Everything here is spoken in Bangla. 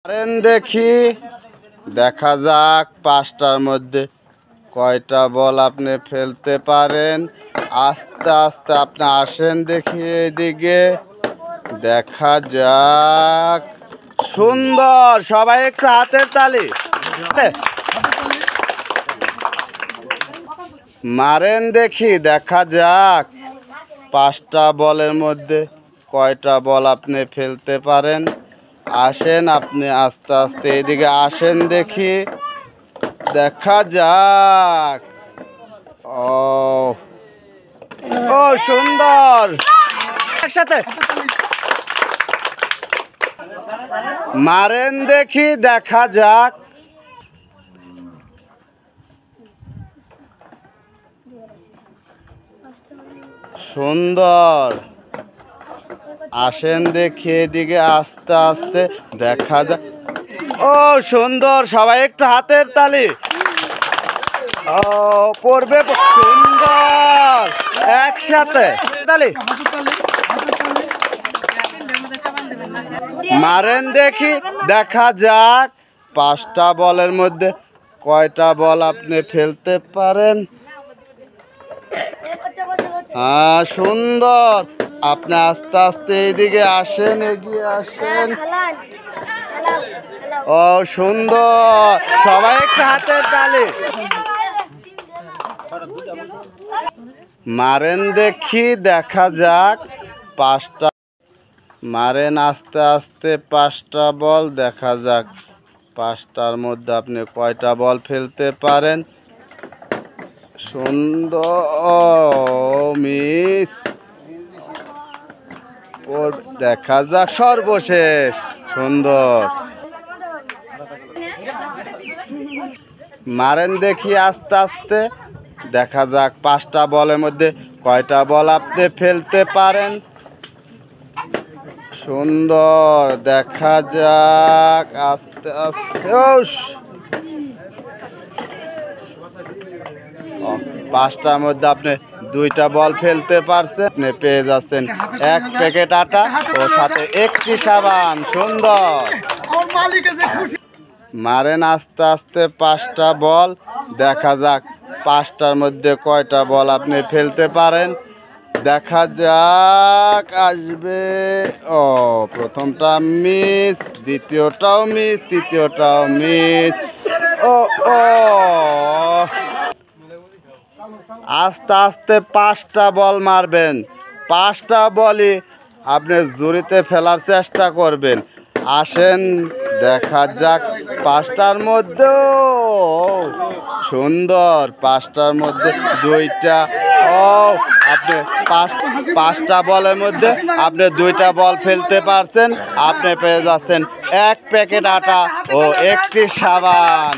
দেখি দেখা যাক পাঁচটার মধ্যে কয়টা বল আপনি ফেলতে পারেন। আস্তে আস্তে আপনি আসেন দেখি এদিকে, দেখা যাক। সুন্দর, সবাই একটু হাতের তালি মারেন দেখি, দেখা যাক পাঁচটা বলের মধ্যে কয়টা বল আপনি ফেলতে পারেন। আসেন আপনি আস্তে আস্তে এদিকে আসেন দেখি, দেখা যাক। ও ও সুন্দর, একসাথে মারেন দেখি, দেখা যাক। সুন্দর, আসেন দেখি এদিকে আস্তে আস্তে, দেখা যাক। ও সুন্দর, সবাই একটু হাতের তালি। ও পড়বে, সুন্দর, একসাথে তালি মারেন দেখি, দেখা যাক পাঁচটা বলের মধ্যে কয়টা বল আপনি ফেলতে পারেন। হ্যাঁ সুন্দর, আপনি আস্তে আস্তে এইদিকে আসেন, এগিয়ে আসেন। ও সুন্দর, সবাই একটু হাতের তালি মারেন দেখি, দেখা যাক পাঁচটা মারেন আস্তে আস্তে পাঁচটা বল, দেখা যাক পাঁচটার মধ্যে আপনি কয়টা বল ফেলতে পারেন। সুন্দর, মিস, দেখা যাক সর্বশেষ। সুন্দর, মারেন দেখি আস্তে আস্তে, দেখা যাক পাঁচটা বলের মধ্যে কয়টা বল আপনি ফেলতে পারেন। সুন্দর, দেখা যাক আস্তে আস্তে। পাঁচটার মধ্যে আপনি দুইটা বল ফেলতে পারছেন, আপনি পেয়ে যাচ্ছেন এক প্যাকেট আটা ও সাথে একটি সাবান। সুন্দর, মারেন আস্তে আস্তে পাঁচটা বল, দেখা যাক পাঁচটার মধ্যে কয়টা বল আপনি ফেলতে পারেন। দেখা যাক, আসবে। ও প্রথমটা মিস, দ্বিতীয়টাও মিস, তৃতীয়টাও মিস। ও ও আস্তে আস্তে পাঁচটা বল মারবেন, পাঁচটা বলই আপনি জুড়িতে ফেলার চেষ্টা করবেন। আসেন, দেখা যাক পাঁচটার মধ্যেও সুন্দর, পাঁচটার মধ্যে দুইটা। ও আপনি পাঁচটা বলের মধ্যে আপনি দুইটা বল ফেলতে পারছেন, আপনি পেয়ে যাচ্ছেন এক প্যাকেট আটা ও একটি সাবান।